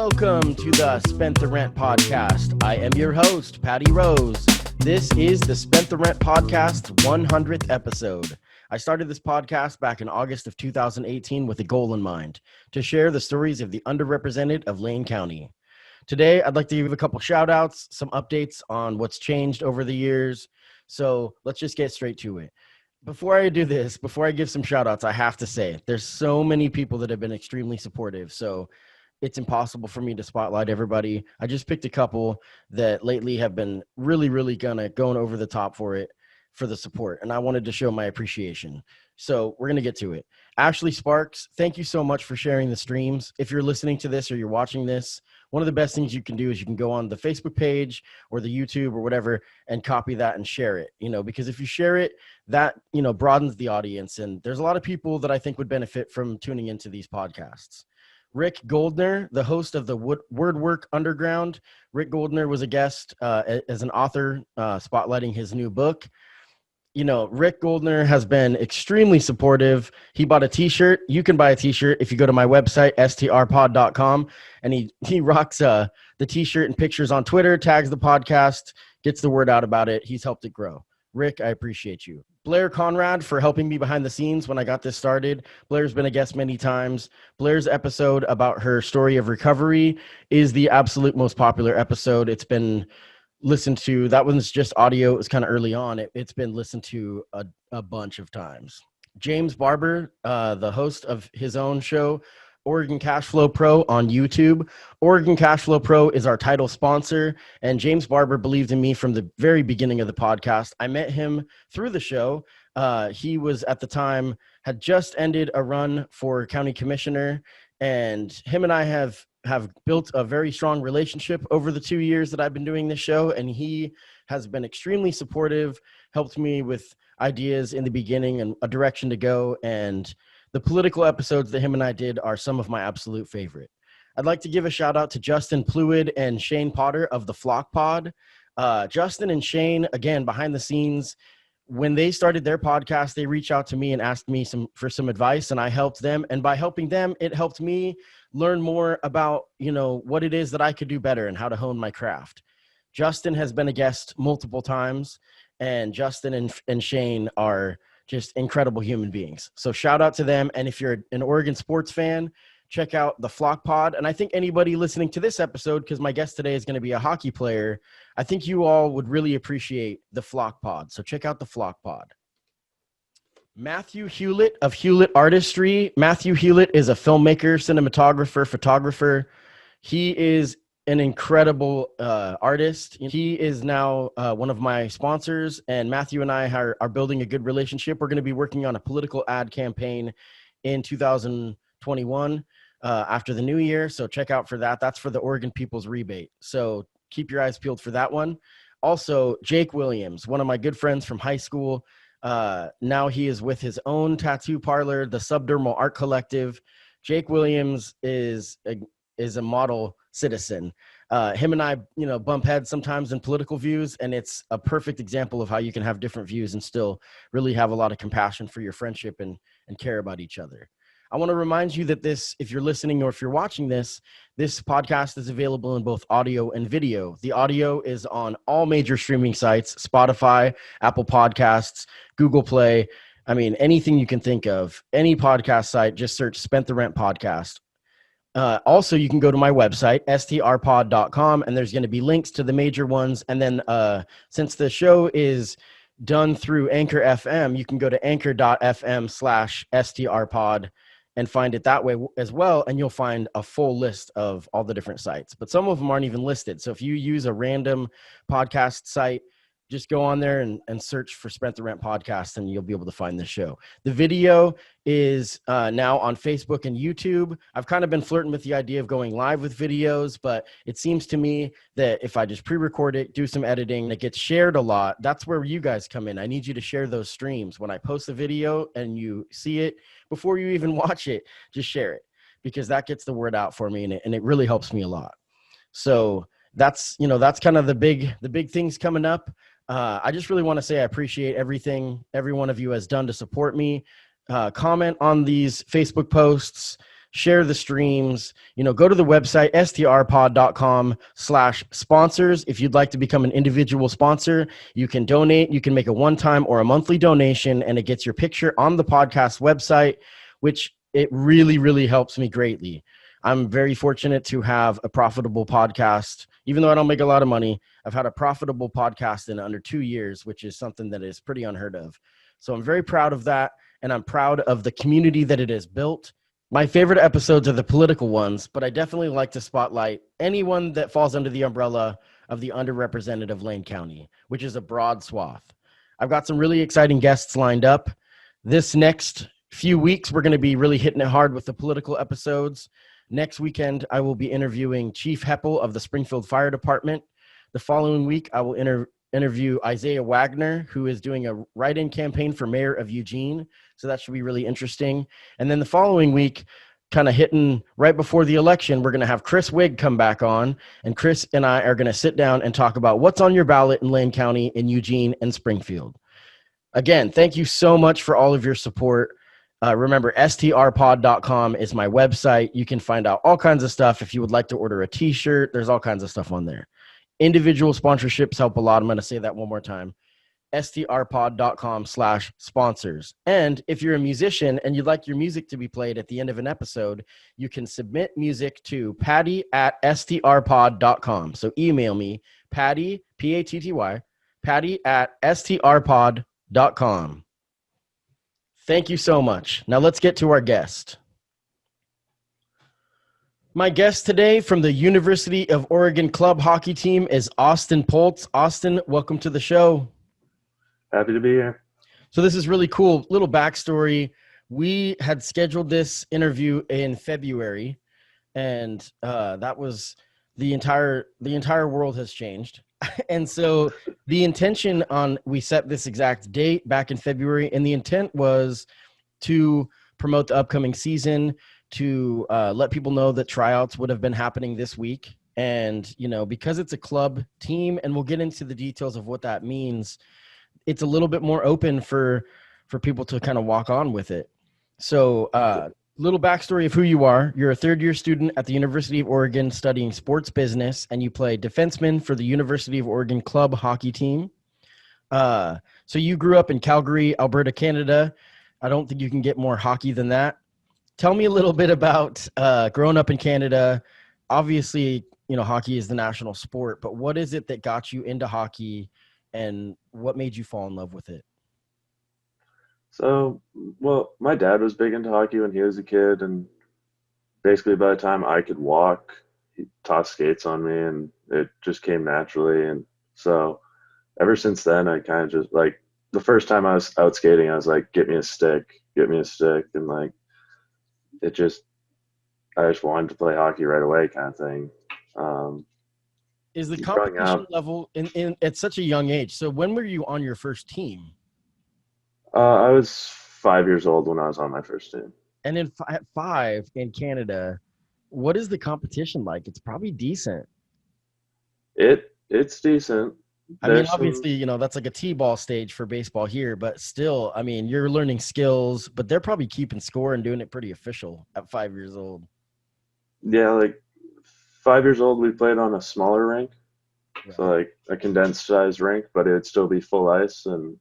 Welcome to the Spent the Rent podcast. I am your host, Patty Rose. This is the Spent the Rent podcast 100th episode. I started this podcast back in August of 2018 with a goal in mind, to share the stories of the underrepresented of Lane County. Today, I'd like to give a couple shout outs, some updates on what's changed over the years. So let's just get straight to it. Before I do this, before I give some shout outs, I have to say there's so many people that have been extremely supportive. So it's impossible for me to spotlight everybody. I just picked a couple that lately have been really going over the top for the support. And I wanted to show my appreciation. So we're going to get to it. Ashley Sparks, thank you so much for sharing the streams. If you're listening to this or you're watching this, one of the best things you can do is you can go on the Facebook page or the YouTube or whatever and copy that and share it, because if you share it, that, broadens the audience. And there's a lot of people that I think would benefit from tuning into these podcasts. Rick Goldner, the host of the Wordwork Underground. Rick Goldner was a guest as an author spotlighting his new book. Rick Goldner has been extremely supportive. He bought a t-shirt. You can buy a t-shirt if you go to my website, STRPOD.com, and he rocks the t-shirt and pictures on Twitter, tags the podcast, gets the word out about it. He's helped it grow. Rick, I appreciate you. Blair Conrad for helping me behind the scenes when I got this started. Blair's been a guest many times. Blair's episode about her story of recovery is the absolute most popular episode. It's been listened to. That one's just audio. It was kind of early on. It's been listened to a bunch of times. James Barber, the host of his own show, Oregon Cashflow Pro on YouTube. Oregon Cashflow Pro is our title sponsor, and James Barber believed in me from the very beginning of the podcast. I met him through the show. He was at the time, had just ended a run for county commissioner, and him and I have built a very strong relationship over the 2 years that I've been doing this show, and he has been extremely supportive, helped me with ideas in the beginning and a direction to go, and the political episodes that him and I did are some of my absolute favorite. I'd like to give a shout out to Justin Pluid and Shane Potter of the Flock Pod. Justin and Shane, again, behind the scenes, when they started their podcast, they reached out to me and asked me for some advice, and I helped them. And by helping them, it helped me learn more about, what it is that I could do better and how to hone my craft. Justin has been a guest multiple times, and Justin and Shane are just incredible human beings. So shout out to them. And if you're an Oregon sports fan, check out the Flock Pod. And I think anybody listening to this episode, because my guest today is going to be a hockey player, I think you all would really appreciate the Flock Pod. So check out the Flock Pod. Matthew Hewlett of Hewlett Artistry. Matthew Hewlett is a filmmaker, cinematographer, photographer. He is an incredible artist. He is now one of my sponsors, and Matthew and I are building a good relationship. We're going to be working on a political ad campaign in 2021 after the new year. So check out for that. That's for the Oregon People's Rebate. So keep your eyes peeled for that one. Also, Jake Williams, one of my good friends from high school. Now he is with his own tattoo parlor, the Subdermal Art Collective. Jake Williams is a model citizen. Him and I, bump heads sometimes in political views, and it's a perfect example of how you can have different views and still really have a lot of compassion for your friendship and care about each other. I want to remind you that if you're listening or if you're watching this podcast is available in both audio and video. The audio is on all major streaming sites, Spotify, Apple Podcasts, Google Play. I mean, anything you can think of, any podcast site, just search Spent the Rent Podcast. Also, you can go to my website, STRPOD.com, and there's going to be links to the major ones. And then since the show is done through Anchor FM, you can go to anchor.fm/STRPOD and find it that way as well. And you'll find a full list of all the different sites. But some of them aren't even listed. So if you use a random podcast site, just go on there and search for Spent the Rent Podcast, and you'll be able to find the show. The video is now on Facebook and YouTube. I've kind of been flirting with the idea of going live with videos, but it seems to me that if I just pre-record it, do some editing, it gets shared a lot. That's where you guys come in. I need you to share those streams. When I post a video and you see it, before you even watch it, just share it, because that gets the word out for me, and it really helps me a lot. So that's kind of the big things coming up. I just really want to say I appreciate everything every one of you has done to support me. Comment on these Facebook posts, share the streams, go to the website, strpod.com/sponsors. If you'd like to become an individual sponsor, you can donate. You can make a one-time or a monthly donation, and it gets your picture on the podcast website, which it really, really helps me greatly. I'm very fortunate to have a profitable podcast. Even though I don't make a lot of money, I've had a profitable podcast in under 2 years, which is something that is pretty unheard of. So I'm very proud of that, and I'm proud of the community that it has built. My favorite episodes are the political ones, but I definitely like to spotlight anyone that falls under the umbrella of the underrepresented of Lane County, which is a broad swath. I've got some really exciting guests lined up. This next few weeks, we're going to be really hitting it hard with the political episodes. Next weekend, I will be interviewing Chief Heppel of the Springfield Fire Department. The following week, I will interview Isaiah Wagner, who is doing a write-in campaign for mayor of Eugene. So that should be really interesting. And then the following week, kind of hitting right before the election, we're going to have Chris Wigg come back on. And Chris and I are going to sit down and talk about what's on your ballot in Lane County, in Eugene, and Springfield. Again, thank you so much for all of your support. Remember, STRPOD.com is my website. You can find out all kinds of stuff. If you would like to order a t-shirt, there's all kinds of stuff on there. Individual sponsorships help a lot. I'm going to say that one more time. STRPOD.com/sponsors. And if you're a musician and you'd like your music to be played at the end of an episode, you can submit music to patty@strpod.com. So email me, Patty, Patty, Patty@strpod.com. Thank you so much. Now let's get to our guest. My guest today from the University of Oregon club hockey team is Austin Poltz. Austin, welcome to the show. Happy to be here. So this is really cool. Little backstory. We had scheduled this interview in February, and that was the entire world has changed. And so the intention we set this exact date back in February, and the intent was to promote the upcoming season, to let people know that tryouts would have been happening this week. And, because it's a club team, and we'll get into the details of what that means, it's a little bit more open for people to kind of walk on with it. So little backstory of who you are. You're a third-year student at the University of Oregon studying sports business, and you play defenseman for the University of Oregon club hockey team. So you grew up in Calgary, Alberta, Canada. I don't think you can get more hockey than that. Tell me a little bit about growing up in Canada. Obviously, hockey is the national sport, but what is it that got you into hockey, and what made you fall in love with it? So, my dad was big into hockey when he was a kid, and basically by the time I could walk, he tossed skates on me, and it just came naturally. And so ever since then, I kind of just, like, the first time I was out skating, I was like, get me a stick. And, like, I just wanted to play hockey right away kind of thing. Is the competition level in at such a young age? So when were you on your first team? I was 5 years old when I was on my first team. And at 5 in Canada, what is the competition like? It's probably decent. It's decent. Obviously, that's like a T-ball stage for baseball here, but still, you're learning skills, but they're probably keeping score and doing it pretty official at 5 years old. Yeah, like 5 years old, we played on a smaller rink. Right. So like a condensed size rink, but it would still be full ice. And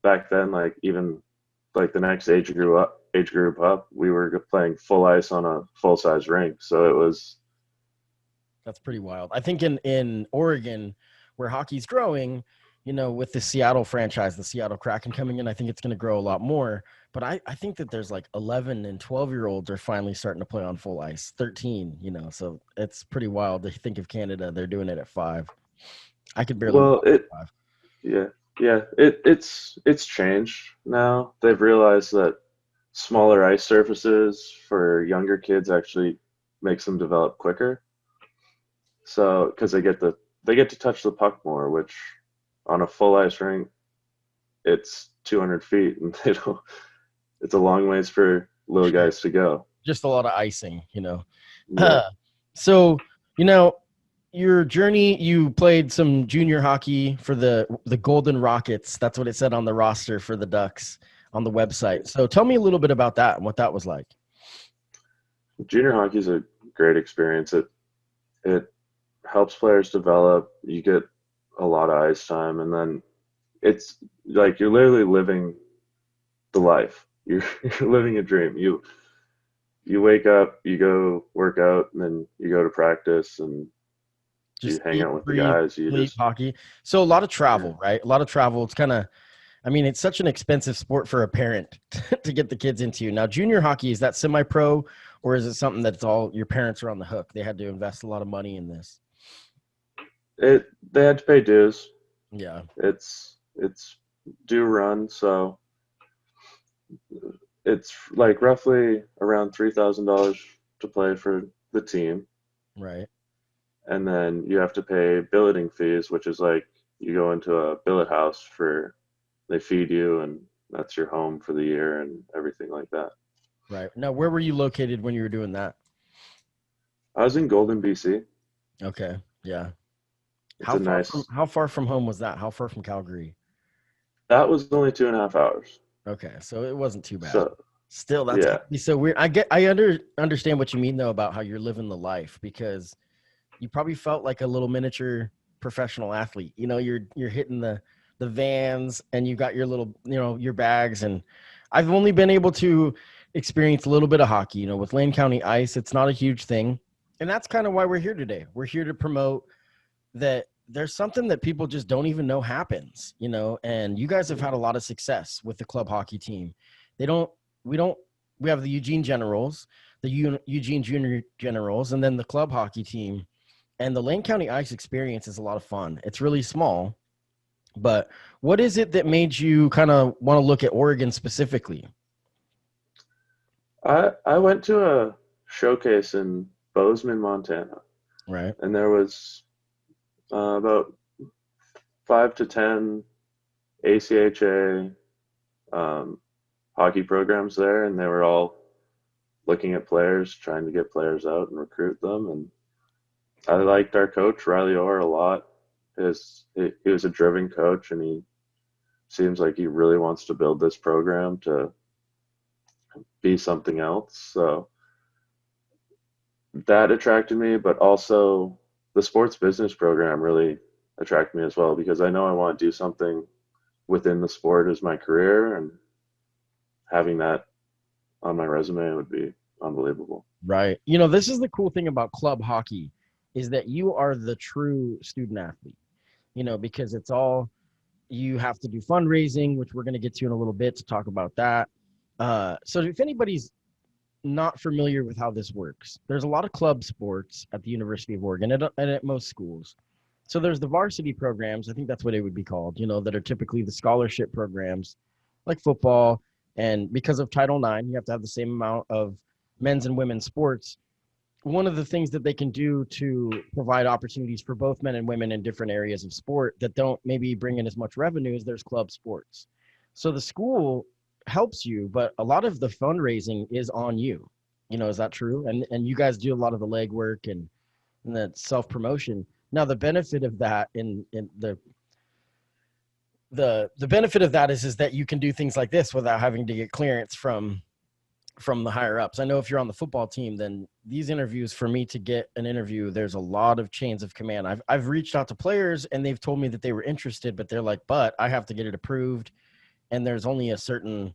back then, like even like the next age group up, we were playing full ice on a full size rink. So it was. That's pretty wild. I think in Oregon, where hockey's growing, with the Seattle franchise, the Seattle Kraken coming in, I think it's going to grow a lot more. But I think that there's like 11 and 12-year-olds are finally starting to play on full ice, 13, so it's pretty wild to think of Canada. They're doing it at 5. I could barely. Well, it's changed now. They've realized that smaller ice surfaces for younger kids actually makes them develop quicker. So, because they get to touch the puck more, which on a full ice rink, it's 200 feet, and it's a long ways for little guys to go. Just a lot of icing, Yeah. So, your journey, you played some junior hockey for the Golden Rockets. That's what it said on the roster for the Ducks on the website. So tell me a little bit about that and what that was like. Junior hockey is a great experience. It helps players develop. You get a lot of ice time, and then it's like you're literally living the life. You're living a dream. You wake up, you go work out, and then you go to practice, and you Just hang eat, out with the breathe, guys. You sleep, just hockey. So a lot of yeah. travel, right? A lot of travel. It's kind of, I mean, it's such an expensive sport for a parent to get the kids into. Now, junior hockey, is that semi-pro, or is it something that's all your parents are on the hook? They had to invest a lot of money in this. They had to pay dues. Yeah. It's due run, so it's like roughly around $3,000 to play for the team, Right. and then you have to pay billeting fees, which is like you go into a billet house for they feed you, and that's your home for the year and everything like that. Right. Now, where were you located when you were doing that? I was in Golden, BC. Okay. Yeah. It's a nice. How far from home was that? How far from Calgary? That was only 2.5 hours. Okay, so it wasn't too bad. So Still, that's yeah, gotta be so weird. Understand what you mean though about how you're living the life, because you probably felt like a little miniature professional athlete. You know, you're hitting the vans and you got your little, your bags. And I've only been able to experience a little bit of hockey, with Lane County Ice. It's not a huge thing. And that's kind of why we're here today. We're here to promote that there's something that people just don't even know happens, and you guys have had a lot of success with the club hockey team. They don't, we don't, we have the Eugene Generals, the Eugene Junior Generals, and then the club hockey team. And the Lane County Ice experience is a lot of fun. It's really small, but what is it that made you kind of want to look at Oregon specifically? I went to a showcase in Bozeman, Montana, Right. and there was about 5 to 10 ACHA hockey programs there, and they were all looking at players, trying to get players out and recruit them. And I liked our coach Riley Orr a lot. He was a driven coach, and he seems like he really wants to build this program to be something else. So that attracted me, but also the sports business program really attracted me as well, because I know I want to do something within the sport as my career, and having that on my resume would be unbelievable. Right. This is the cool thing about club hockey, is that you are the true student athlete, because it's all, you have to do fundraising, which we're going to get to in a little bit to talk about that. So if anybody's not familiar with how this works, there's a lot of club sports at the University of Oregon and at most schools. So there's the varsity programs, I think that's what it would be called, that are typically the scholarship programs like football. And because of Title IX, you have to have the same amount of men's and women's sports. One of the things that they can do to provide opportunities for both men and women in different areas of sport that don't maybe bring in as much revenue is there's club sports. So the school helps you, but a lot of the fundraising is on you. Is that true? And you guys do a lot of the legwork and the self-promotion. Now the benefit of that in the benefit of that is that you can do things like this without having to get clearance from the higher ups. I know if you're on the football team, then these interviews, for me to get an interview, there's a lot of chains of command. I've reached out to players and they've told me that they were interested, but they're like, but I have to get it approved. And there's only a certain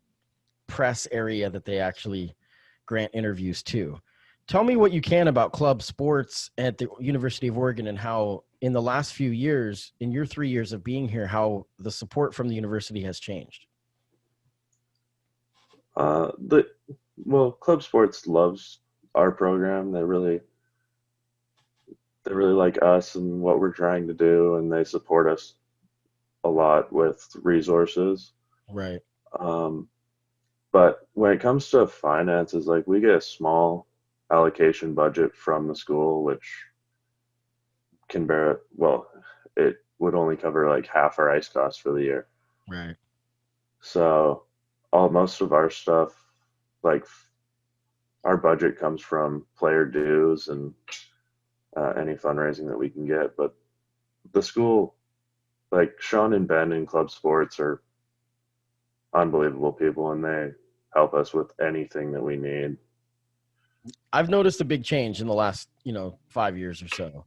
press area that they actually grant interviews to. Tell me what you can about club sports at the University of Oregon, and how in the last few years, in your 3 years of being here, how the support from the university has changed. The well, club sports loves our program. They really like us and what we're trying to do, and they support us a lot with resources. Right. Um, but when it comes to finances, like we get a small allocation budget from the school, which can bear, well, it would only cover like half our ice costs for the year. Right. So all most of our stuff, like our budget comes from player dues and any fundraising that we can get. But the school, like Sean and Ben in club sports, are unbelievable people, and they help us with anything that we need. I've noticed a big change in the last, 5 years or so.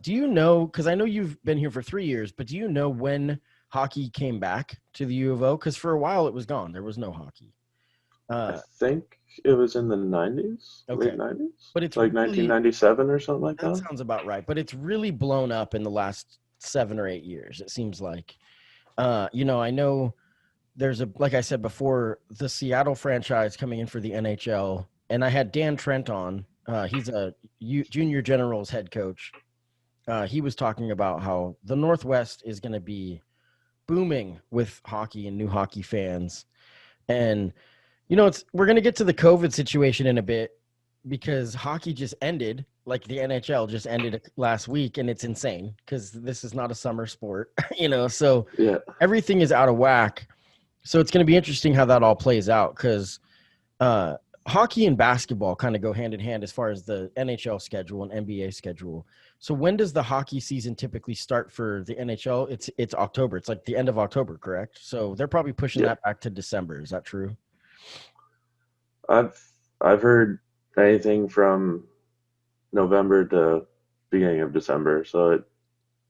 Do you know, because I know you've been here for 3 years, but do you know when hockey came back to the U of O? Because for a while it was gone. There was no hockey. I think it was in the 90s, Okay. late 90s, But it's like really, 1997 or something like that that. sounds about right. But it's really blown up in the last 7 or 8 years, it seems like. I know there's like I said before, the Seattle franchise coming in for the NHL, and I had Dan Trent on. He's a junior Generals head coach. He was talking about how the Northwest is going to be booming with hockey and new hockey fans. And, we're going to get to the COVID situation in a bit because hockey just ended, like the NHL just ended last week, and it's insane because this is not a summer sport, so Yeah. everything is out of whack. So it's going to be interesting how that all plays out because hockey and basketball kind of go hand in hand as far as the NHL schedule and NBA schedule. So when does the hockey season typically start for the NHL? It's October. It's like the end of October, correct? So they're probably pushing that back to December. Is that true? I've heard anything from November to beginning of December, so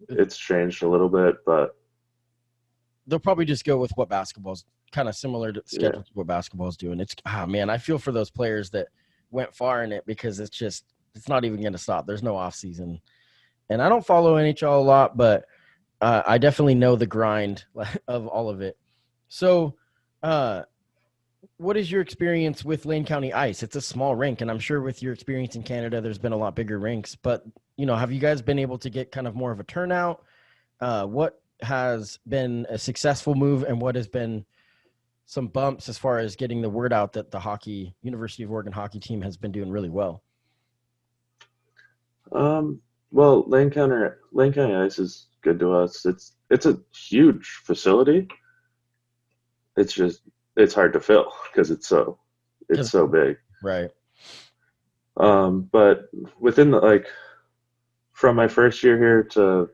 it's changed a little bit, but they'll probably just go with what basketball's kind of similar to schedule to what basketball's doing. It's man, I feel for those players that went far in it because it's not even going to stop. There's no off season, and I don't follow NHL a lot, but I definitely know the grind of all of it. So, what is your experience with Lane County Ice? It's a small rink, and I'm sure with your experience in Canada, there's been a lot bigger rinks. But have you guys been able to get kind of more of a turnout? What has been a successful move, and what has been some bumps as far as getting the word out that the University of Oregon hockey team has been doing really well? Well, Lane County Ice is good to us. It's a huge facility. It's hard to fill because it's so big. Right. But within from my first year here to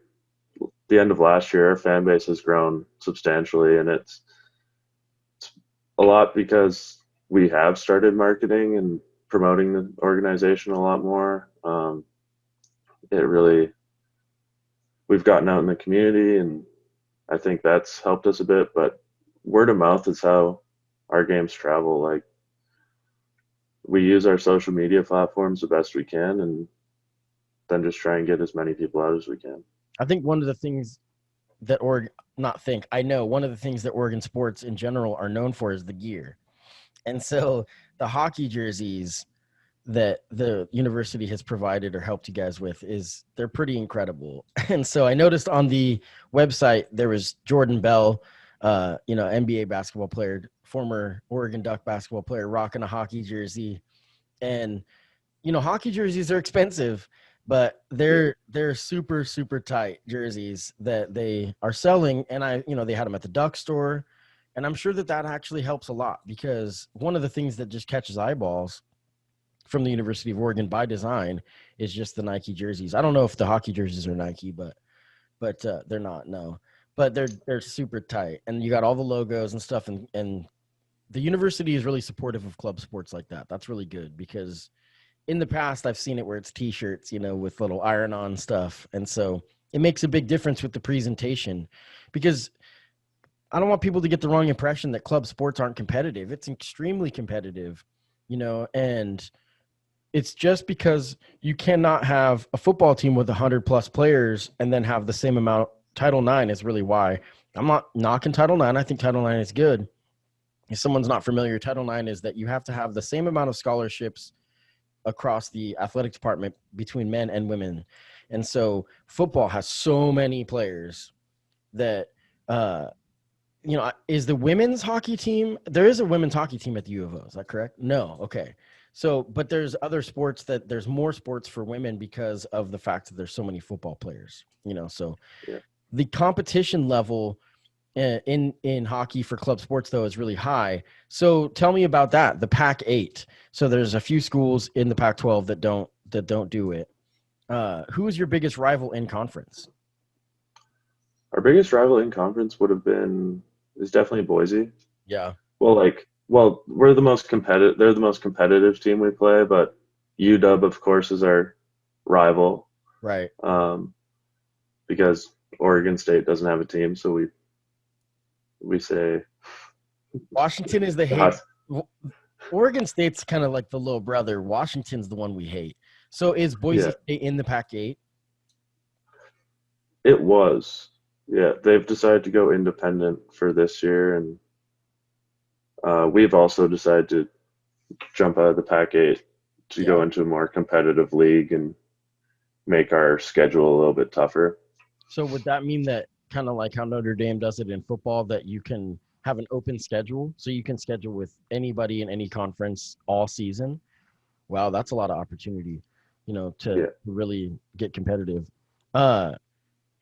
the end of last year, our fan base has grown substantially, and it's a lot because we have started marketing and promoting the organization a lot more. We've gotten out in the community, and I think that's helped us a bit, but word of mouth is how our games travel. Like, we use our social media platforms the best we can, and then just try and get as many people out as we can. I think one of the things that one of the things that Oregon sports in general are known for is the gear. And so the hockey jerseys that the university has provided or helped you guys with they're pretty incredible. And so I noticed on the website, there was Jordan Bell, NBA basketball player, former Oregon Duck basketball player, rocking a hockey jersey. And, hockey jerseys are expensive, but they're super, super tight jerseys that they are selling. And they had them at the Duck store. And I'm sure that actually helps a lot because one of the things that just catches eyeballs from the University of Oregon by design is just the Nike jerseys. I don't know if the hockey jerseys are Nike, but they're not, no. But they're super tight. And you got all the logos and stuff. And the university is really supportive of club sports like that. That's really good because in the past I've seen it where it's t-shirts, with little iron-on stuff. And so it makes a big difference with the presentation because I don't want people to get the wrong impression that club sports aren't competitive. It's extremely competitive, and it's just because you cannot have a football team with 100+ players and then have the same amount. Title IX is really why. I'm not knocking Title IX. I think Title IX is good. If someone's not familiar, Title IX is that you have to have the same amount of scholarships across the athletic department between men and women. And so football has so many players that, is the women's hockey team, there is a women's hockey team at the U of O. Is that correct? No. Okay. So, but there's other sports that there's more sports for women because of the fact that there's so many football players, so the competition level in hockey for club sports though is really high. So tell me about that. The Pac-8. So there's a few schools in the Pac-12 that don't do it. Who is your biggest rival in conference? Our biggest rival in conference is definitely Boise. Yeah. Well, we're the most competitive. They're the most competitive team we play, but UW, of course, is our rival. Right. Because Oregon State doesn't have a team, so we say Washington is the hate. Oregon State's kind of like the little brother. Washington's the one we hate. So is Boise State in the Pac-8? It was. Yeah, they've decided to go independent for this year, and we've also decided to jump out of the Pac-8 to go into a more competitive league and make our schedule a little bit tougher. So would that mean that kind of like how Notre Dame does it in football, that you can have an open schedule, so you can schedule with anybody in any conference all season? Wow, that's a lot of opportunity, to really get competitive.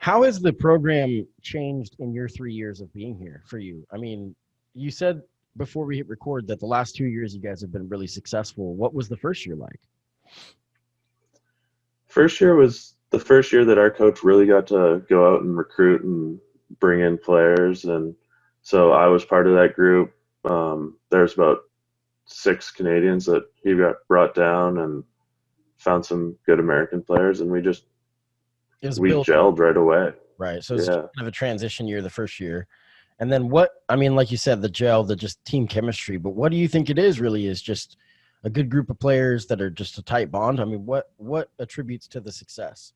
How has the program changed in your 3 years of being here for you? I mean, you said before we hit record that the last 2 years you guys have been really successful. What was the first year like? First year was the first year that our coach really got to go out and recruit and bring in players. And so I was part of that group. There's about 6 Canadians that he got brought down and found some good American players, and we gelled right away. Right. So it's kind of a transition year the first year. And then like you said, the just team chemistry, but what do you think it is really? Is just a good group of players that are just a tight bond? I mean, what attributes to the success?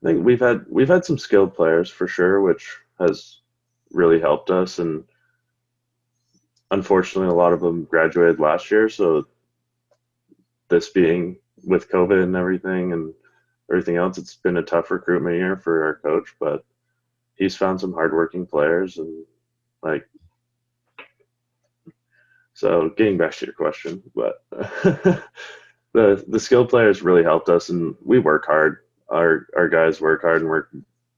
I think we've had some skilled players for sure, which has really helped us. And unfortunately, a lot of them graduated last year. So this being with COVID and everything else, it's been a tough recruitment year for our coach, but he's found some hardworking players. And so getting back to your question, but the skilled players really helped us, and we work hard. Our guys work hard, and we're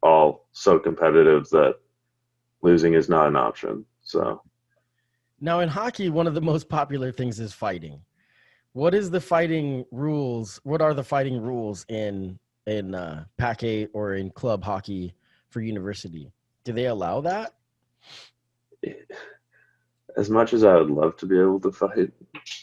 all so competitive that losing is not an option. So now in hockey, one of the most popular things is fighting. What is the fighting rules? What are the fighting rules in Pac-8 or in club hockey for university? Do they allow that? As much as I would love to be able to fight,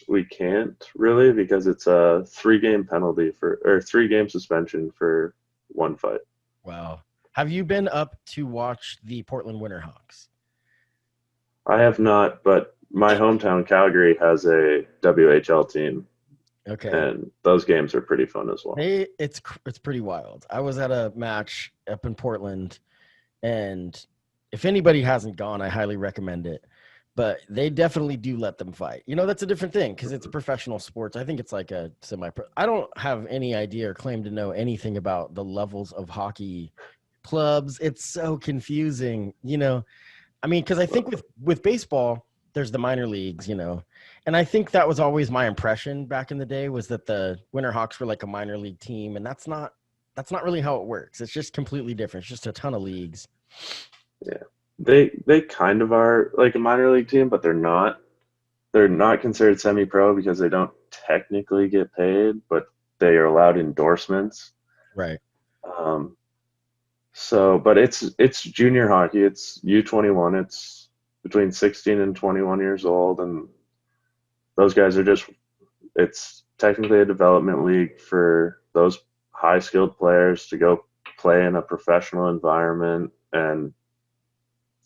we can't really, because it's a 3-game penalty or 3-game suspension for one fight. Wow. Have you been up to watch the Portland Winterhawks? I have not, but my hometown Calgary has a WHL team. Okay. And those games are pretty fun as well. It's pretty wild. I was at a match up in Portland, and if anybody hasn't gone, I highly recommend it. But they definitely do let them fight. That's a different thing because it's professional sports. I think it's like a semi-pro. I don't have any idea or claim to know anything about the levels of hockey clubs. It's so confusing, because I think with baseball, there's the minor leagues, and I think that was always my impression back in the day, was that the Winterhawks were like a minor league team, and that's not really how it works. It's just completely different. It's just a ton of leagues. Yeah. They kind of are like a minor league team, but they're not considered semi-pro because they don't technically get paid, but they are allowed endorsements. Right. But it's junior hockey. It's U21. It's between 16 and 21 years old, and those guys are it's technically a development league for those high skilled players to go play in a professional environment, and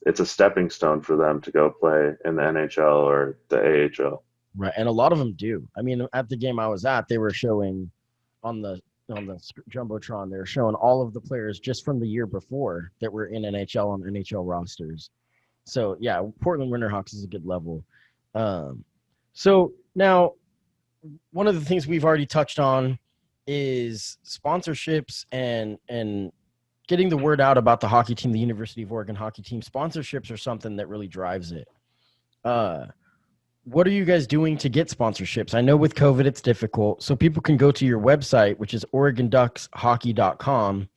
it's a stepping stone for them to go play in the NHL or the AHL. Right, and a lot of them do. I mean, at the game I was at, they were showing on the Jumbotron, they were showing all of the players just from the year before that were in NHL on NHL rosters. So, yeah, Portland Winterhawks is a good level. So now, one of the things we've already touched on is sponsorships and getting the word out about the hockey team, the University of Oregon hockey team. Sponsorships are something that really drives it. What are you guys doing to get sponsorships? I know with COVID it's difficult, so people can go to your website, which is OregonDucksHockey.com.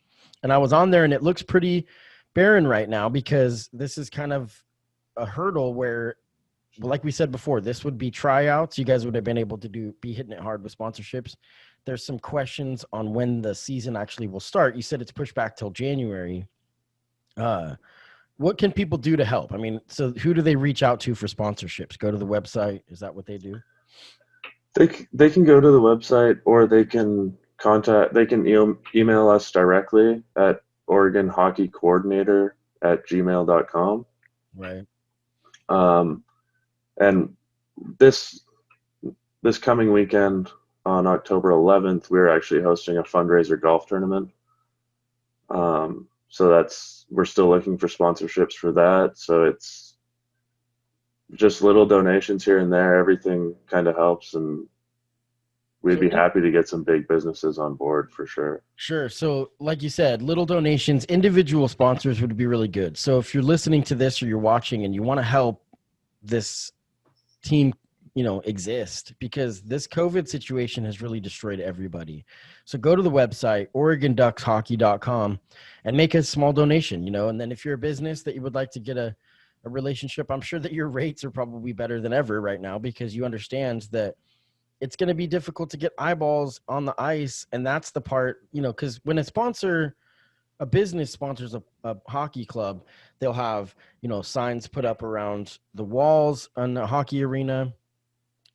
And I was on there, and it looks pretty barren right now because this is kind of a hurdle where, like we said before, this would be tryouts. You guys would have been able to be hitting it hard with sponsorships. There's some questions on when the season actually will start. You said it's pushed back till January. What can people do to help? I mean, so who do they reach out to for sponsorships? Go to the website. Is that what they do? They can go to the website, or they can email us directly at OregonHockeyCoordinator@gmail.com. Right. And this this coming weekend on October 11th, we're actually hosting a fundraiser golf tournament. So we're still looking for sponsorships for that. So it's just little donations here and there. Everything kind of helps, and we'd be happy to get some big businesses on board for sure. Sure. So like you said, little donations, individual sponsors would be really good. So if you're listening to this or you're watching and you want to help this team, exist, because this COVID situation has really destroyed everybody. So go to the website, OregonDucksHockey.com, and make a small donation, and then if you're a business that you would like to get a relationship, I'm sure that your rates are probably better than ever right now, because you understand that it's going to be difficult to get eyeballs on the ice. And that's the part, because when a business sponsors a hockey club, they'll have, signs put up around the walls on the hockey arena,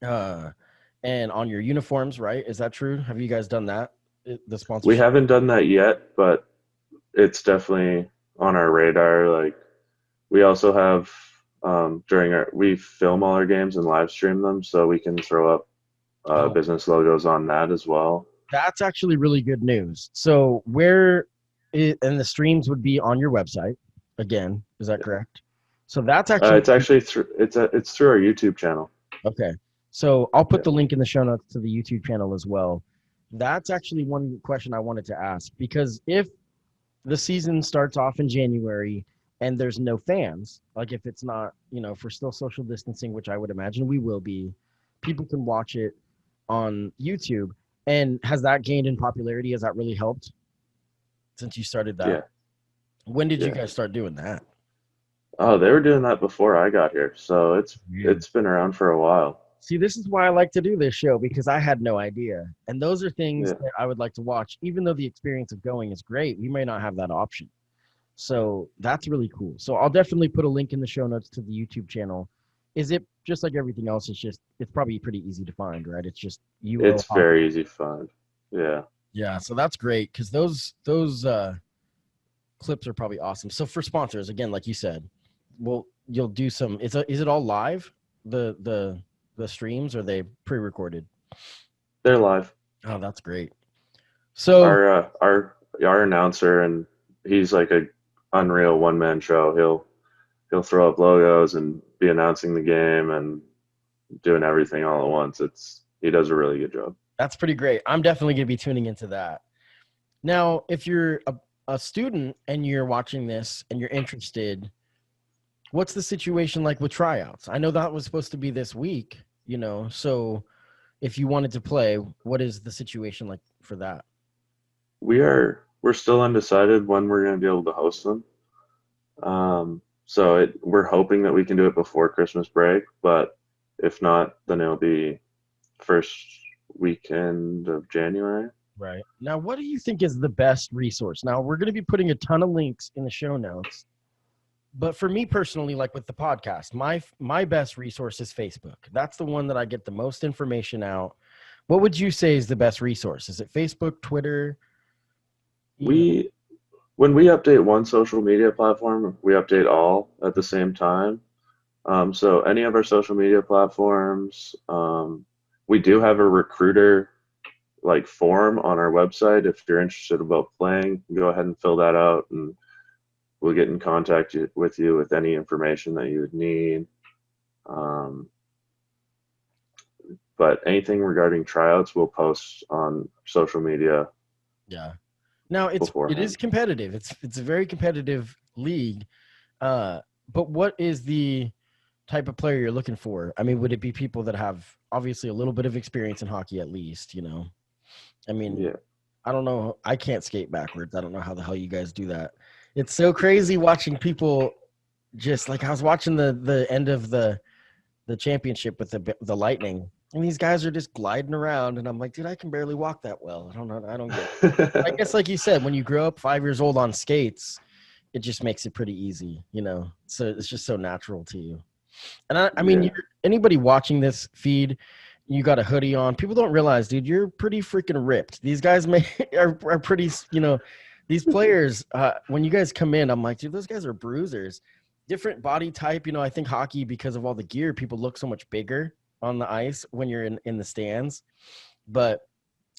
and on your uniforms, right? Is that true? Have you guys done that? The sponsorship? We haven't done that yet, but it's definitely on our radar. Like, we also have we film all our games and live stream them, so we can throw up business logos on that as well. That's actually really good news. So and the streams would be on your website again. Is that correct? So that's actually it's actually through our YouTube channel. Okay. So I'll put the link in the show notes to the YouTube channel as well. That's actually one question I wanted to ask, because if the season starts off in January and there's no fans, like if it's not, if we're still social distancing, which I would imagine we will be, people can watch it on YouTube. And has that gained in popularity? Has that really helped since you started that? Yeah. When did you guys start doing that? Oh, they were doing that before I got here. So it's been around for a while. See, this is why I like to do this show, because I had no idea. And those are things that I would like to watch. Even though the experience of going is great, we may not have that option. So that's really cool. So I'll definitely put a link in the show notes to the YouTube channel. Is it just like everything else? It's probably pretty easy to find, right? It's just It's very easy to find. Yeah. Yeah. So that's great, because those clips are probably awesome. So for sponsors, again, like you said, you'll do some. Is it all live? The streams, or are they pre-recorded? They're live. Oh, that's great. So our announcer, and he's like a unreal one-man show. He'll throw up logos and be announcing the game and doing everything all at once. He does a really good job. That's pretty great. I'm definitely going to be tuning into that. Now, if you're a student and you're watching this and you're interested, what's the situation like with tryouts? I know that was supposed to be this week, so if you wanted to play, what is the situation like for that? We're still undecided when we're going to be able to host them. So we're hoping that we can do it before Christmas break, but if not, then it'll be first weekend of January. Right. Now, what do you think is the best resource? Now, we're going to be putting a ton of links in the show notes. But for me personally, like with the podcast, my best resource is Facebook. That's the one that I get the most information out. What would you say is the best resource? Is it Facebook, Twitter? When we update one social media platform, we update all at the same time. So any of our social media platforms, we do have a recruiter form on our website. If you're interested about playing, go ahead and fill that out, and we'll get in contact with you with any information that you would need. But anything regarding tryouts, we'll post on social media. Yeah. Now it is competitive. It's a very competitive league. But what is the type of player you're looking for? I mean, would it be people that have obviously a little bit of experience in hockey at least, I mean, I don't know. I can't skate backwards. I don't know how the hell you guys do that. It's so crazy watching people just I was watching the end of the championship with the Lightning, and these guys are just gliding around, and I'm like, dude, I can barely walk that well. I don't know. I don't get it. I guess like you said, when you grow up 5 years old on skates, it just makes it pretty easy, So it's just so natural to you. And I mean, anybody watching this feed, you got a hoodie on. People don't realize, dude, you're pretty freaking ripped. These guys are pretty, these players, when you guys come in, I'm like, dude, those guys are bruisers. Different body type. I think hockey, because of all the gear, people look so much bigger on the ice when you're in the stands. But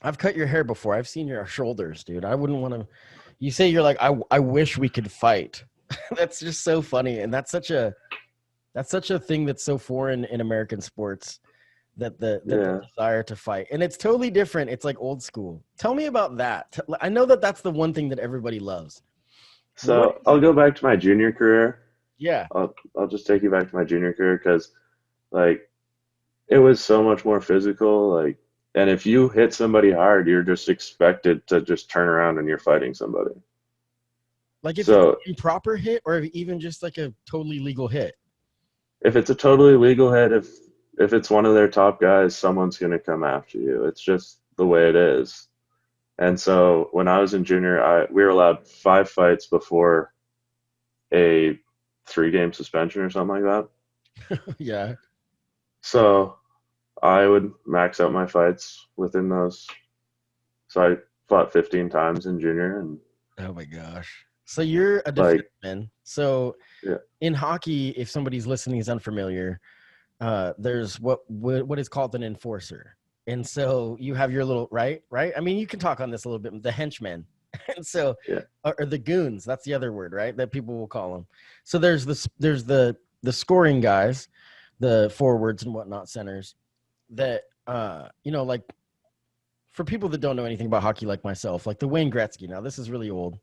I've cut your hair before. I've seen your shoulders, dude. I wouldn't want to. You say you're like, I wish we could fight. That's just so funny, and that's such a thing that's so foreign in American sports, that the desire to fight, and it's totally different. It's like old school. Tell me about that. I know that that's the one thing that everybody loves. So I'll go back to my junior career. Yeah. I'll just take you back to my junior career, because like it was so much more physical. Like, and if you hit somebody hard, you're just expected to just turn around and you're fighting somebody. Like if it's an improper hit, or even just like a totally legal hit. If it's a totally legal hit, if it's one of their top guys, someone's going to come after you. It's just the way it is. And so when I was in junior, we were allowed 5 fights before a 3-game suspension or something like that. Yeah. So I would max out my fights within those. So I fought 15 times in junior. And oh my gosh. So you're a defenseman. So yeah. In hockey, if somebody's listening is unfamiliar, there's what is called an enforcer. And so you have your little, right? I mean, you can talk on this a little bit, the henchmen. And so, or the goons, that's the other word, right? That people will call them. So there's the scoring guys, the forwards and whatnot, centers, that, like for people that don't know anything about hockey like myself, like the Wayne Gretzky, now this is really old,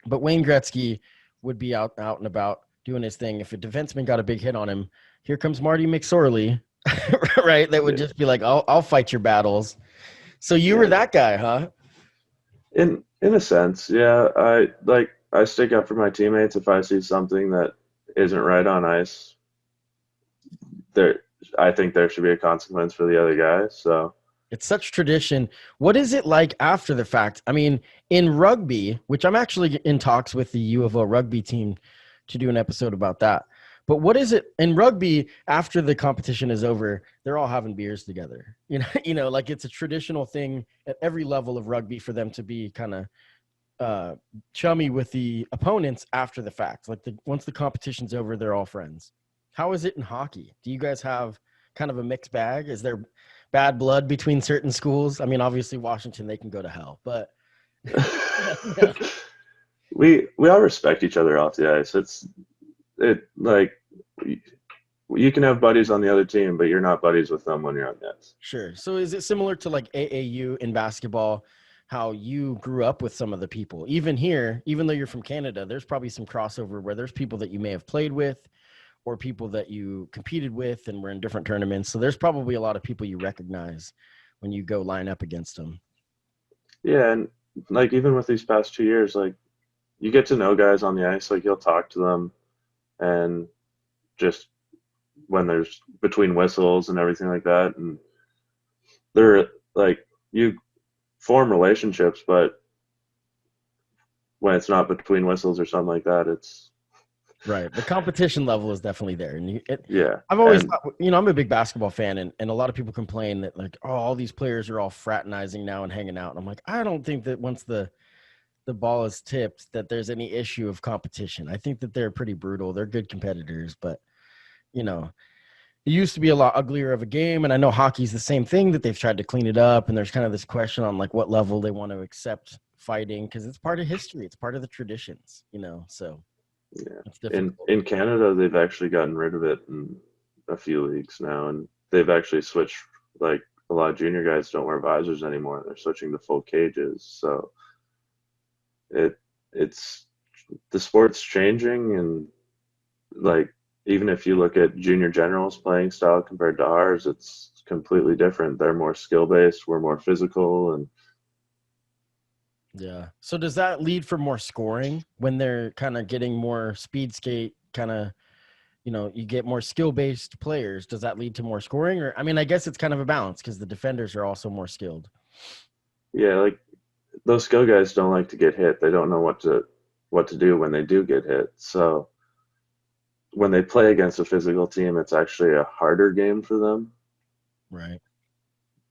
but Wayne Gretzky would be out and about doing his thing. If a defenseman got a big hit on him, here comes Marty McSorley, right? That would just be like, I'll fight your battles. So you were that guy, huh? In a sense, yeah. I stick up for my teammates if I see something that isn't right on ice. I think there should be a consequence for the other guy. So it's such tradition. What is it like after the fact? I mean, in rugby, which I'm actually in talks with the U of O rugby team to do an episode about that. But what is it in rugby after the competition is over? They're all having beers together. Like it's a traditional thing at every level of rugby for them to be kind of chummy with the opponents after the fact. Like once the competition's over, they're all friends. How is it in hockey? Do you guys have kind of a mixed bag? Is there bad blood between certain schools? I mean, obviously Washington, they can go to hell, but we all respect each other off the ice. Like you can have buddies on the other team, but you're not buddies with them when you're on the ice. Sure. So is it similar to like AAU in basketball, how you grew up with some of the people? Even here, even though you're from Canada, there's probably some crossover where there's people that you may have played with or people that you competed with and were in different tournaments. So there's probably a lot of people you recognize when you go line up against them. Yeah, and like even with these past 2 years, like you get to know guys on the ice, like you'll talk to them, and just when there's between whistles and everything like that, and they're like you form relationships, but when it's not between whistles or something like that, it's right. The competition level is definitely there. And yeah, I've always thought, I'm a big basketball fan, and a lot of people complain that like, oh, all these players are all fraternizing now and hanging out. And I'm like, I don't think that once the ball is tipped that there's any issue of competition. I think that they're pretty brutal. They're good competitors, but it used to be a lot uglier of a game. And I know hockey's the same thing, that they've tried to clean it up. And there's kind of this question on like what level they want to accept fighting, because it's part of history. It's part of the traditions, so. Yeah. In Canada, they've actually gotten rid of it in a few leagues now, and they've actually switched. Like a lot of junior guys don't wear visors anymore. They're switching to full cages. So it's the sport's changing, and like even if you look at junior generals playing style compared to ours, it's completely different. They're more skill based. We're more physical, and yeah. So does that lead for more scoring when they're kind of getting more speed skate, kind of, you get more skill-based players? Does that lead to more scoring? Or, I mean, I guess it's kind of a balance because the defenders are also more skilled. Yeah, like those skill guys don't like to get hit. They don't know what to do when they do get hit. So when they play against a physical team, it's actually a harder game for them. Right.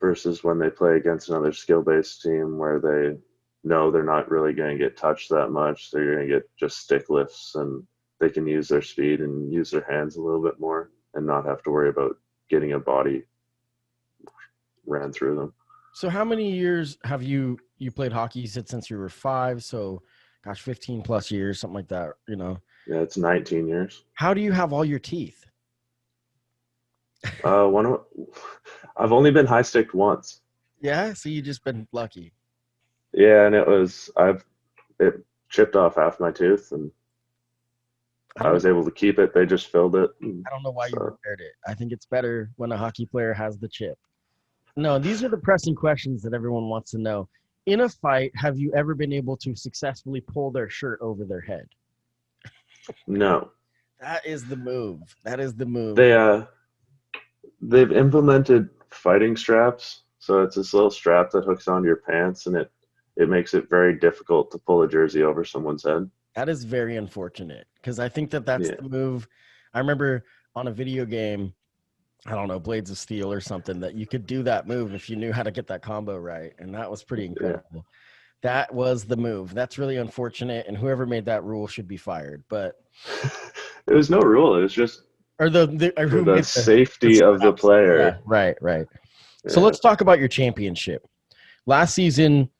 versus when they play against another skill-based team where they know they're not really going to get touched that much. They're going to get just stick lifts, and they can use their speed and use their hands a little bit more and not have to worry about getting a body ran through them. So how many years have you played hockey? You said since you were 5, so gosh, 15 plus years, something like that, you know? Yeah, it's 19 years. How do you have all your teeth? I've only been high sticked once. Yeah, so you just been lucky. Yeah, and it chipped off half my tooth, and I was able to keep it. They just filled it. I don't know why you repaired it. I think it's better when a hockey player has the chip. No, these are the pressing questions that everyone wants to know. In a fight, have you ever been able to successfully pull their shirt over their head? No. That is the move. That is the move. They've implemented fighting straps. So it's this little strap that hooks onto your pants, and it makes it very difficult to pull a jersey over someone's head. That is very unfortunate, because I think that's the move. I remember on a video game, I don't know, Blades of Steel or something, that you could do that move if you knew how to get that combo right. And that was pretty incredible. Yeah. That was the move. That's really unfortunate. And whoever made that rule should be fired. But it was no rule. It was just the safety of the player. Yeah, right. Yeah. So let's talk about your championship. Last season,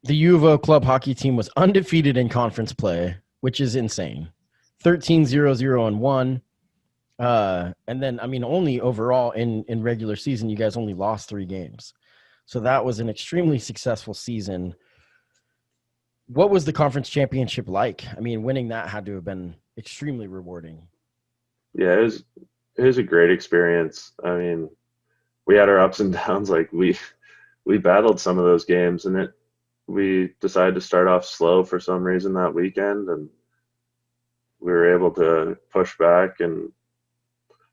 the U of O club hockey team was undefeated in conference play, which is insane. 13-0-0-1. And then, I mean, only overall in regular season, you guys only lost 3 games. So that was an extremely successful season. What was the conference championship like? I mean, winning that had to have been extremely rewarding. Yeah, it was a great experience. I mean, we had our ups and downs. Like we battled some of those games, and we decided to start off slow for some reason that weekend, and we were able to push back and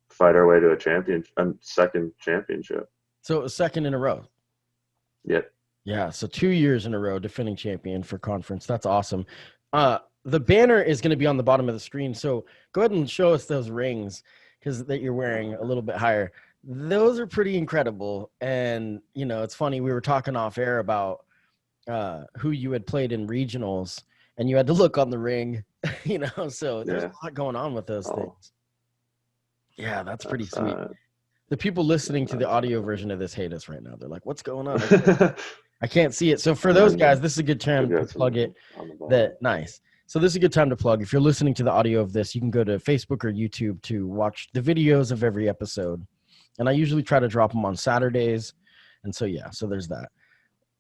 fight our way to a second championship. So it was second in a row. Yep. Yeah, so 2 years in a row, defending champion for conference. That's awesome. The banner is going to be on the bottom of the screen, so go ahead and show us those rings that you're wearing a little bit higher. Those are pretty incredible, and you know, it's funny. We were talking off air about who you had played in regionals, and you had to look on the ring. You know, so there's a lot going on with those things. Yeah, that's pretty sweet. The people listening to the audio version of this hate us right now. They're like, what's going on? I can't see it. So for those guys, this is a good time to plug it. Nice. So this is a good time to plug. If you're listening to the audio of this, you can go to Facebook or YouTube to watch the videos of every episode. And I usually try to drop them on Saturdays. And so, yeah, so there's that.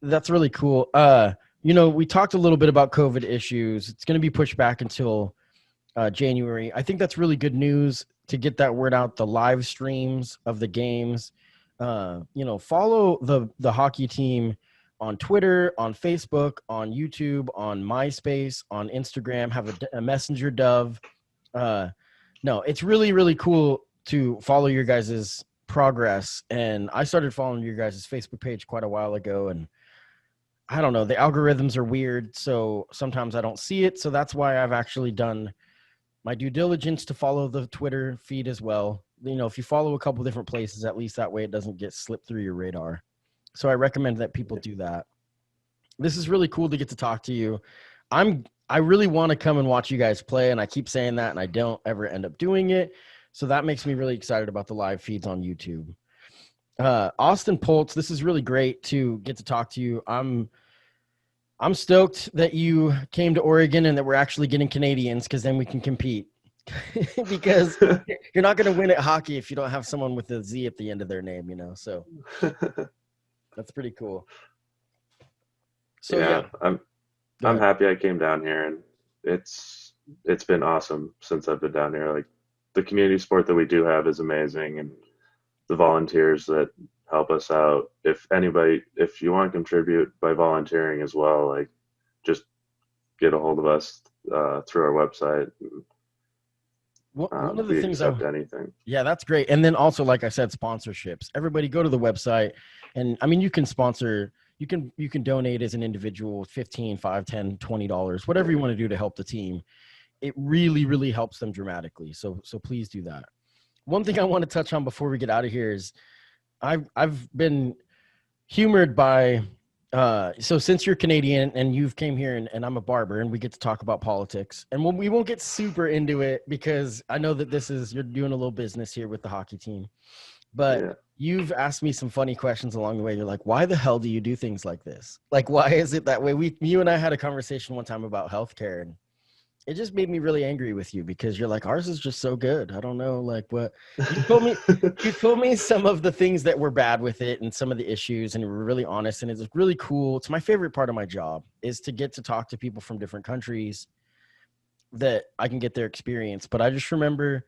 That's really cool. You know, we talked a little bit about COVID issues. It's going to be pushed back until January. I think that's really good news to get that word out, the live streams of the games. You know, follow the hockey team on Twitter, on Facebook, on YouTube, on MySpace, on Instagram, have a messenger dove. No, it's really, really cool to follow your guys' progress. And I started following your guys' Facebook page quite a while ago, and I don't know, the algorithms are weird, so sometimes I don't see it. So that's why I've actually done my due diligence to follow the Twitter feed as well. You know, if you follow a couple different places, at least that way it doesn't get slipped through your radar. So I recommend that people do that. This is really cool to get to talk to you. I really want to come and watch you guys play, and I keep saying that, and I don't ever end up doing it. So that makes me really excited about the live feeds on YouTube. Austin Poltz, this is really great to get to talk to you. I'm stoked that you came to Oregon and that we're actually getting Canadians, because then we can compete. Because you're not going to win at hockey if you don't have someone with a Z at the end of their name, you know. So that's pretty cool. So yeah. I'm happy I came down here, and it's been awesome since I've been down here. Like, the community sport that we do have is amazing, and the volunteers that help us out. If you want to contribute by volunteering as well, like, just get a hold of us through our website. One of the things anything. Yeah, that's great. And then also, like I said, sponsorships. Everybody go to the website, and I mean, you can sponsor. You can donate as an individual, $15, $5, $10, $20, whatever you want to do to help the team. It really, really helps them dramatically. So please do that. One thing I want to touch on before we get out of here is I've been humored by so since you're Canadian and you've came here and I'm a barber and we get to talk about politics, and we won't get super into it because I know that you're doing a little business here with the hockey team, but you've asked me some funny questions along the way. You're like, why the hell do you do things like this? Like, why is it that way? You and I had a conversation one time about healthcare, and it just made me really angry with you because you're like, ours is just so good. I don't know, like what you told me some of the things that were bad with it and some of the issues, and you were really honest, and it's really cool. It's my favorite part of my job is to get to talk to people from different countries that I can get their experience. But I just remember,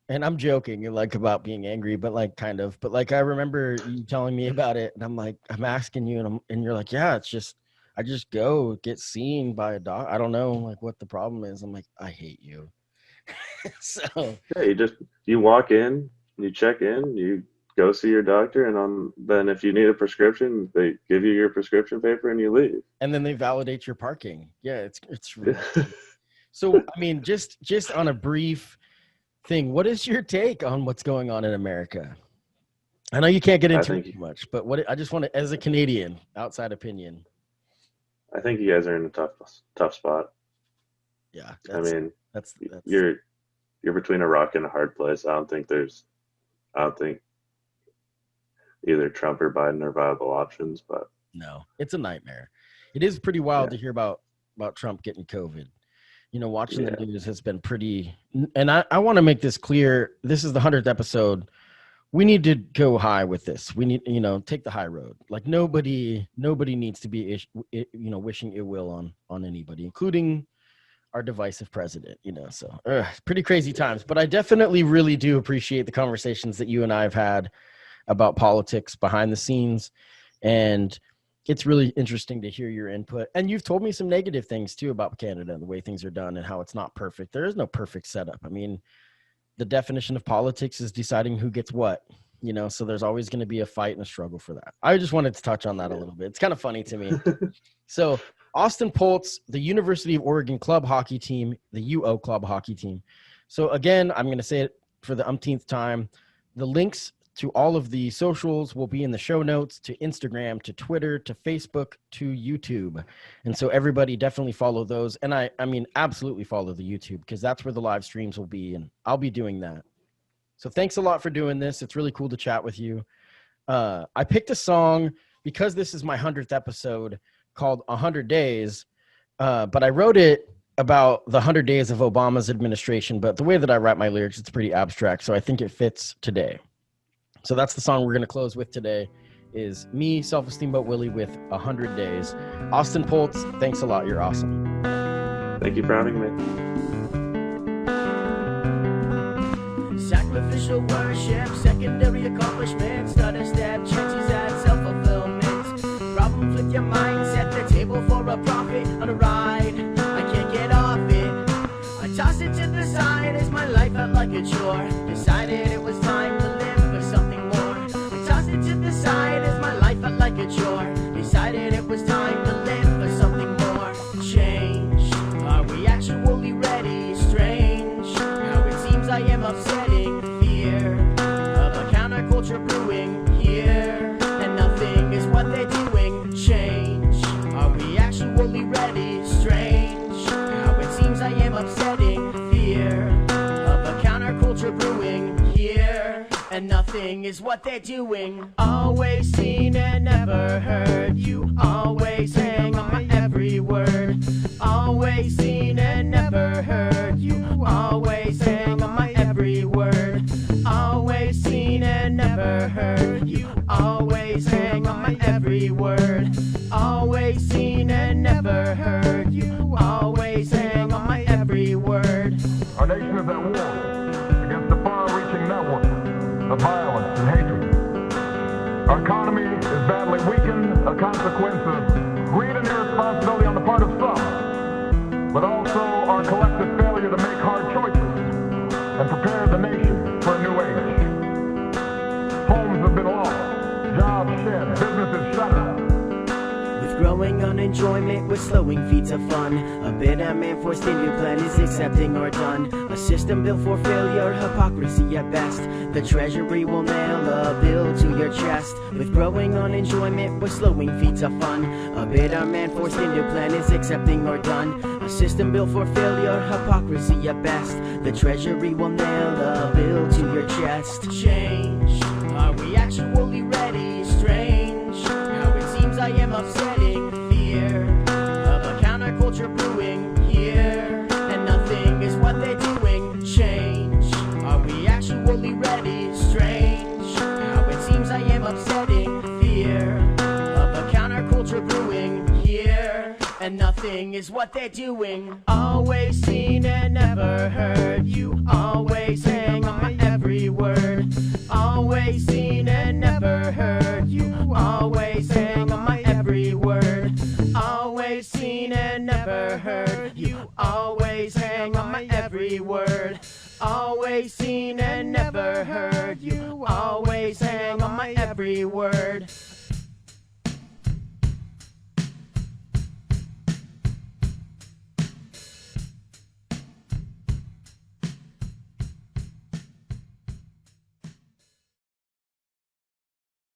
and I'm joking, like about being angry, but like kind of, but like I remember you telling me about it, and I'm like, I'm asking you, and you're like, yeah, it's just. I just go get seen by a doc. I don't know like what the problem is. I'm like, I hate you. So yeah, you walk in, you check in, you go see your doctor, and then if you need a prescription, they give you your prescription paper and you leave. And then they validate your parking. Yeah, it's really so I mean, just on a brief thing, what is your take on what's going on in America? I know you can't get into it too much, but I just want to, as a Canadian, outside opinion. I think you guys are in a tough spot. Yeah, I mean, that's you're between a rock and a hard place. I don't think either Trump or Biden are viable options. But no, it's a nightmare. It is pretty wild to hear about Trump getting COVID. You know, watching the news has been pretty. And I want to make this clear. This is the 100th episode. We need to go high with this. We need, take the high road. Like nobody needs to be, wishing ill will on anybody, including our divisive president, so pretty crazy times. But I definitely really do appreciate the conversations that you and I have had about politics behind the scenes. And it's really interesting to hear your input. And you've told me some negative things too about Canada and the way things are done and how it's not perfect. There is no perfect setup. I mean, the definition of politics is deciding who gets what, so there's always going to be a fight and a struggle for that. I just wanted to touch on that a little bit. It's kind of funny to me. So Austin Pultz, the University of Oregon club hockey team, the UO club hockey team. So again, I'm going to say it for the umpteenth time. The links to all of the socials will be in the show notes, to Instagram, to Twitter, to Facebook, to YouTube. And so everybody definitely follow those. And I mean, absolutely follow the YouTube because that's where the live streams will be. And I'll be doing that. So thanks a lot for doing this. It's really cool to chat with you. I picked a song because this is my 100th episode called 100 Days. But I wrote it about the 100 days of Obama's administration. But the way that I write my lyrics, it's pretty abstract. So I think it fits today. So that's the song we're going to close with today is me, SelfEsteem BoatWillie with 100 Days. Austin Pultz, thanks a lot. You're awesome. Thank you for having me. Sacrificial worship, secondary accomplishments, stutter step, chances at self-fulfillment. Problems with your mindset, the table for a profit on a ride. I can't get off it. I tossed it to the side as my life felt like a chore. Decided it was time to live for something more. I tossed it to the side as my life felt like a chore. Decided it was time to live for something more. Change. Are we actually ready? Strange. How it seems I am upsetting. Fear of a counterculture brewing here. And nothing is what they're doing. Change. Are we actually ready? Strange. How it seems I am upsetting. Fear of a counterculture brewing here. And nothing is what they're doing. Always seen and never heard. You always hang on my every word. Always seen and never heard. You always hang on my every word. Always seen and never heard. You always hang on my every word. Always seen and never heard. You always hang on my every word. Our nation is at war against the far-reaching network of violence and hatred. Our economy is badly weakened, a consequence of greed and irresponsibility on the part of some, but also our collective failure to make hard choices and prepare the nation for a new age. Homes have been lost, jobs shed, businesses shuttered. With growing unenjoyment, with slowing feet of fun, a bitter man forced into plan is accepting or done. A system built for failure, hypocrisy at best. The treasury will nail a bill to your chest. With growing on enjoyment, we're slowing feet of fun. A bitter man forced into plan is accepting or done. A system built for failure, hypocrisy at best. The treasury will nail a bill to your chest. Change, are we actually ready? Strange, how it seems I am upsetting. Fear of a counterculture brewing here, and nothing is what they're doing. Change, are we actually ready? Strange, how it seems I am upsetting. Fear of a counterculture brewing here, and nothing is what they're doing. Always seen and never heard. You always hang on my every word. Always seen and never heard. You always hang on my every word. Always seen and never heard. You always hang on my every word. Always seen and never heard. You always hang on my every word.